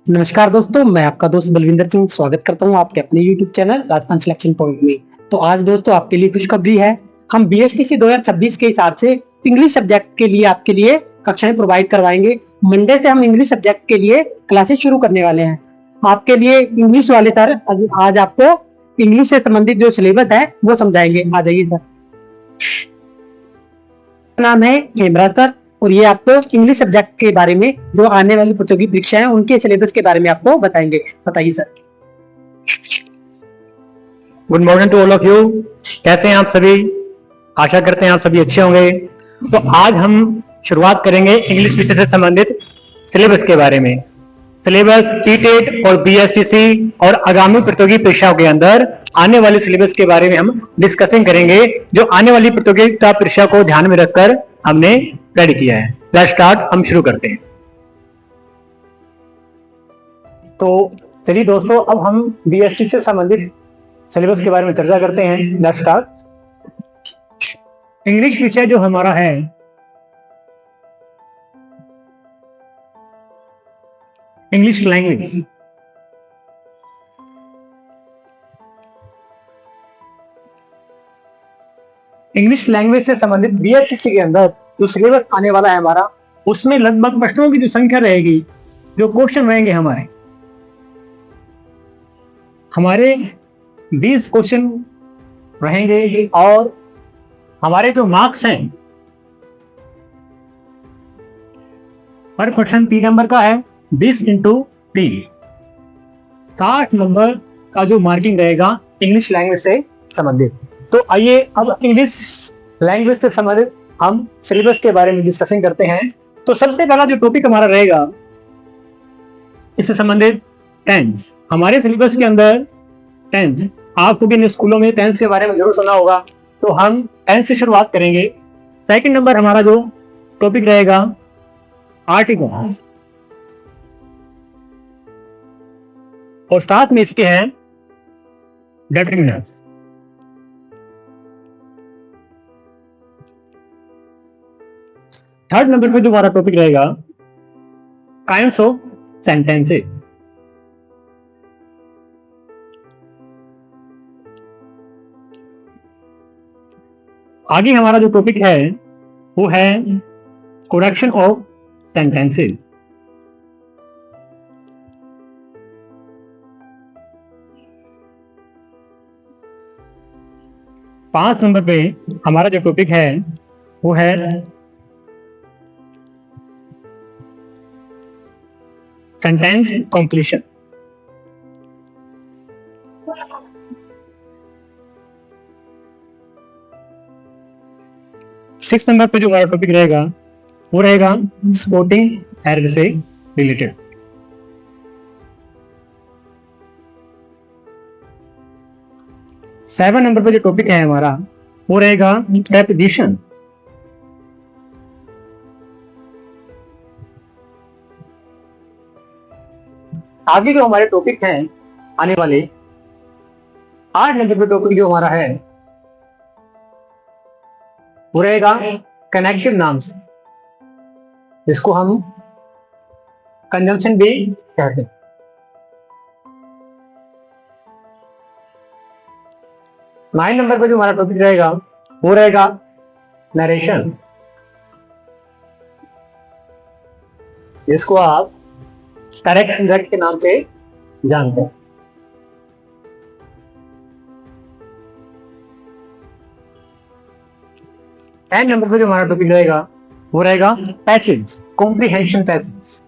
नमस्कार दोस्तों, मैं आपका दोस्त बलविंदर सिंह स्वागत करता हूं आपके अपने YouTube channel Rajasthan selection point में। तो आज दोस्तों आपके लिए खुशखबरी है। हम बीएसटीसी 2026 के हिसाब से इंग्लिश सब्जेक्ट के लिए आपके लिए कक्षाएं प्रोवाइड करवाएंगे। मंडे से हम इंग्लिश सब्जेक्ट के लिए क्लासेस शुरू करने वाले हैं। आपके लिए इंग्लिश वाले सर आज आपको इंग्लिश से संबंधित जो सिलेबस है वो समझाएंगे। आ जाइए सर। नाम है हेमराज सर और ये आपको इंग्लिश सब्जेक्ट के बारे में जो आने वाली प्रतियोगी परीक्षा है उनके सिलेबस के बारे में आपको बताएंगे। बताइए sir. Good morning to all of you. कैसे हैं आप सभी? आशा करते हैं आप सभी अच्छे होंगे। तो आज हम शुरुआत करेंगे इंग्लिश विषय से संबंधित सिलेबस के बारे में। सिलेबस टीटेट और बीएसटीसी और आगामी प्रतियोगी परीक्षाओं के अंदर आने वाले सिलेबस के बारे में हम डिस्कसिंग करेंगे, जो आने वाली प्रतियोगिता परीक्षा को ध्यान में रखकर हमने रेडी किया है। Let's start. हम शुरू करते हैं। तो चलिए दोस्तों, अब हम बीएसटी से संबंधित सिलेबस के बारे में चर्चा करते हैं। Let's start. इंग्लिश विषय जो हमारा है, इंग्लिश लैंग्वेज, इंग्लिश लैंग्वेज से संबंधित बीएसटी के अंदर जो सिलेबस आने वाला है हमारा, उसमें लगभग प्रश्नों की जो संख्या रहेगी, जो क्वेश्चन रहेंगे हमारे 20 क्वेश्चन रहेंगे और हमारे जो मार्क्स हैं पर क्वेश्चन 3 नंबर का है। 20 इंटू 3 60 नंबर का जो मार्किंग रहेगा इंग्लिश लैंग्वेज से संबंधित। तो आइए अब इंग्लिश लैंग्वेज से संबंधित हम सिलेबस के बारे में डिस्कशन करते हैं। तो सबसे पहला जो टॉपिक हमारा रहेगा इससे संबंधित टेंस। हमारे सिलेबस के अंदर टेंस, आपको भी इन स्कूलों में टेंस के बारे में जरूर सुना होगा, तो हम टेंस से शुरुआत करेंगे। सेकंड नंबर हमारा जो टॉपिक रहेगा आर्टिकल्स, और साथ में इसके हैं डिटरमिनर्स। थर्ड नंबर पे जो हमारा टॉपिक रहेगा काइंड्स ऑफ सेंटेंसेस। आगे हमारा जो टॉपिक है वो है करेक्शन ऑफ सेंटेंसेस। पांच नंबर पे हमारा जो टॉपिक है वो है सेंटेंस कंप्लीशन। सिक्स नंबर पे जो हमारा टॉपिक रहेगा वो रहेगा स्पोर्टिंग एरर से रिलेटेड। सेवन नंबर पे जो टॉपिक है हमारा वो रहेगा प्रेपोजिशन। आगे जो हमारे टॉपिक हैं आने वाले, 8 नंबर पे टॉपिक जो हमारा है वो रहेगा कनेक्टिव नाउन्स, जिसको हम कंजंक्शन भी कहते हैं। 9 नंबर पे जो हमारा टॉपिक रहेगा वो रहेगा नरेशन, जिसको आप डायरेक्ट इनडायरेक्ट के नाम से जानते हैं। 10 नंबर पे जो हमारा टॉपिक रहेगा वो रहेगा passage, comprehension passage,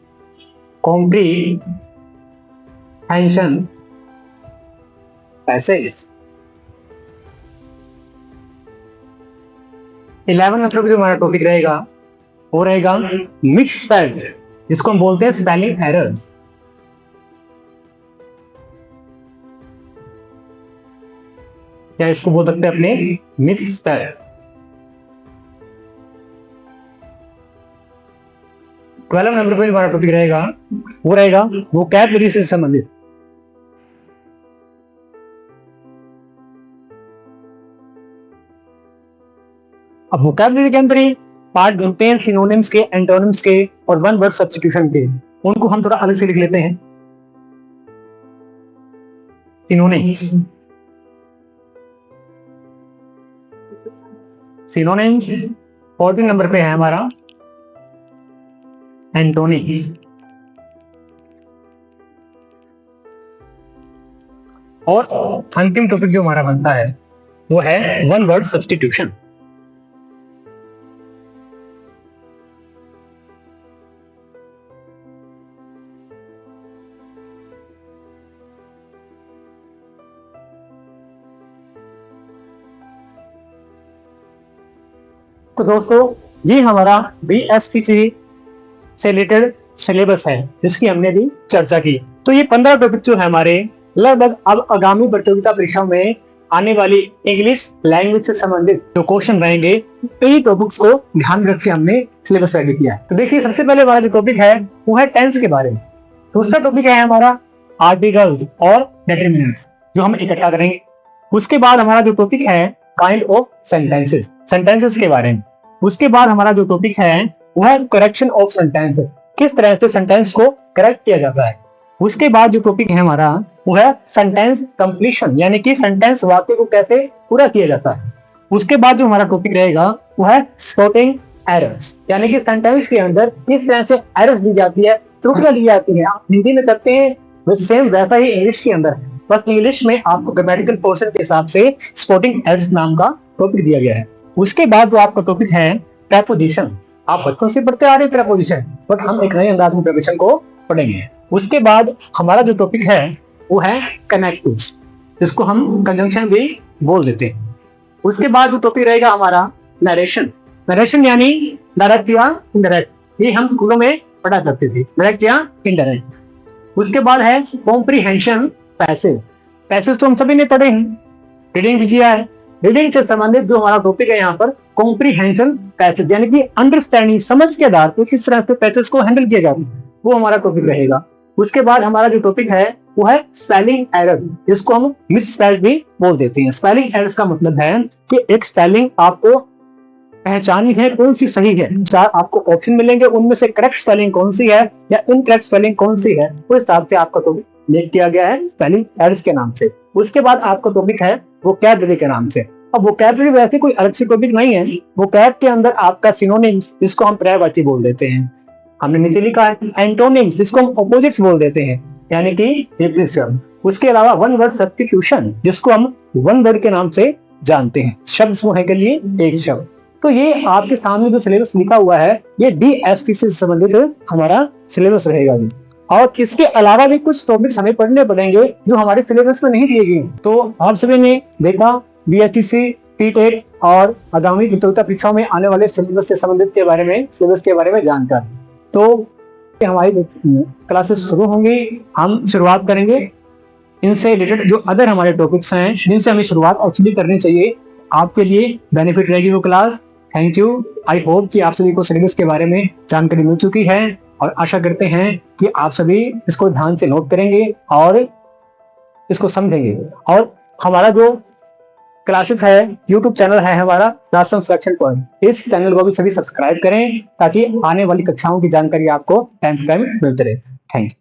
comprehension passage. 11 number पे जो हमारा टॉपिक रहेगा वो रहेगा मिसस्पेल्ड, जिसको हम बोलते हैं स्पेलिंग एरर्स। या इसको बोल सकते हैं अपने मिसस्पेल्ड। 12 नंबर पे हमारा टॉपिक रहेगा वो रहेगा वोकैबुलरी से संबंधित। अब वोकैबुलरी के अंदर ही पार्ट बनते हैं सिनोनिम्स के, एंटोनिम्स के और वन वर्ड सब्स्टिट्यूशन के। उनको हम थोड़ा अलग से लिख लेते हैं। सिनोनिम्स। सिनोनिम्स 14 नंबर पे है हमारा एंटोनिम्स। और अंतिम टॉपिक जो हमारा बनता है वो है वन वर्ड सब्स्टिट्यूशन। तो दोस्तों ये हमारा BSTC से रिलेटेड सिलेबस है जिसकी हमने भी चर्चा की। तो ये 15 टॉपिक जो है हमारे लगभग अब आगामी प्रतियोगिता परीक्षाओं में आने वाली इंग्लिश लैंग्वेज से संबंधित जो क्वेश्चन रहेंगे कई टॉपिक्स को ध्यान रख के हमने सिलेबस रेडी किया है। तो देखिए सबसे पहले हमारा जो टॉपिक है वो है टेंस के बारे में। दूसरा टॉपिक है हमारा आर्टिकल्स और डिटरमिनेंट्स जो हम इकट्ठा करेंगे। उसके बाद हमारा जो टॉपिक है काइंड ऑफ सेंटेंसेस, सेंटेंसेस के बारे में। उसके बाद हमारा जो टॉपिक है वो है करेक्शन ऑफ सेंटेंस, किस तरह से सेंटेंस को करेक्ट किया जाता है। उसके बाद जो टॉपिक है हमारा वो है सेंटेंस कंप्लीशन, यानी कि सेंटेंस वाक्य को कैसे पूरा किया जाता है। उसके बाद जो हमारा टॉपिक रहेगा वो है स्पॉटिंग एरर्स, यानी कि सेंटेंस के अंदर किस तरह से एरर्स दी जाती है, त्रुटियां दी जाती है। आप हिंदी में करते हैं वो सेम वैसा ही इंग्लिश के अंदर है, बस इंग्लिश में आपको ग्रामेटिकल पोर्शन के हिसाब से स्पॉटिंग एरर्स नाम का टॉपिक दिया गया है। उसके बाद जो आपका टॉपिक है प्रेपोजिशन, आप बचपन से पढ़ते आ रहे हैं प्रेपोजिशन, बट हम एक नए अंदाज में प्रेपोजिशन को पढ़ेंगे। उसके बाद हमारा जो टॉपिक है वो है कनेक्टिव्स, जिसको हम कंजंक्शन भी बोल देते हैं। उसके बाद जो टॉपिक रहेगा हमारा नरेशन, नरेशन यानी डायरेक्ट या इनडायरेक्ट, ये हम स्कूलों में पढ़ा करते थे, डायरेक्ट या इनडायरेक्ट। उसके बाद है कॉम्प्रीहेंशन पैसेज, पैसेज तो हम सभी ने पढ़े हैं, रीडिंग भी किया है। रीडिंग से संबंधित जो हमारा टॉपिक है यहाँ पर कॉम्प्रीहेंशन पैसेज, यानी कि अंडरस्टैंडिंग, समझ के आधार पर किस तरह से पैसेज को हैंडल किया जाता है, वो हमारा टॉपिक रहेगा। उसके बाद हमारा जो टॉपिक है वो है स्पेलिंग एरर, जिसको हम मिस स्पेल भी बोल देते हैं। स्पेलिंग एरर्स का मतलब है कि एक स्पेलिंग आपको पहचानी है कौन सी सही है, चार आपको ऑप्शन मिलेंगे, उनमें से करेक्ट स्पेलिंग कौन सी है या इनकरेक्ट स्पेलिंग कौन सी है, उस हिसाब से आपका टॉपिक लिख किया गया है स्पेलिंग एरर्स के नाम से। उसके बाद आपका टॉपिक है वोकैबुलरी के नाम से। अब वोकैबुलरी वैसे कोई अलग से टॉपिक नहीं है, वोकैब के अंदर आपका सिनोनिम्स, जिसको हम पर्यायवाची बोल देते हैं, हमने नीचे लिखा है एंटोनिम्स, जिसको हम ऑपोजिट्स बोल देते हैं, यानी कि विपरीत शब्द। उसके अलावा वन वर्ड सब्स्टिट्यूशन, जिसको हम वन वर्ड के नाम से जानते हैं, शब्द समूह के लिए एक शब्द। तो ये आपके सामने जो सिलेबस लिखा हुआ है ये BSTC से संबंधित हमारा सिलेबस रहेगा। और इसके अलावा भी कुछ टॉपिक्स हमें पढ़ने पड़ेंगे जो हमारे सिलेबस में नहीं दिए गए। तो आप सभी ने देखा BSTC, TTET और आगामी प्रतियोगिता परीक्षाओं में आने वाले सिलेबस से संबंधित के बारे में, सिलेबस के बारे में जानकारी। तो हमारी क्लासेस शुरू होंगी, हम शुरुआत करेंगे इनसे रिलेटेड जो अदर हमारे टॉपिक्स हैं जिनसे हमें शुरुआत एक्चुअली करनी चाहिए, आपके लिए बेनिफिट रहेगी वो class. Thank you. I hope कि आप सभी को सिलेबस के बारे में जानकारी मिल चुकी है और आशा करते हैं कि आप सभी इसको ध्यान से नोट करेंगे और इसको समझेंगे। और हमारा जो क्लासेस है, यूट्यूब चैनल है हमारा राजस्थान सिलेक्शन पॉइंट, इस चैनल को भी सभी सब्सक्राइब करें ताकि आने वाली कक्षाओं की जानकारी आपको टाइम टू टाइम मिलती रहे। Thank you.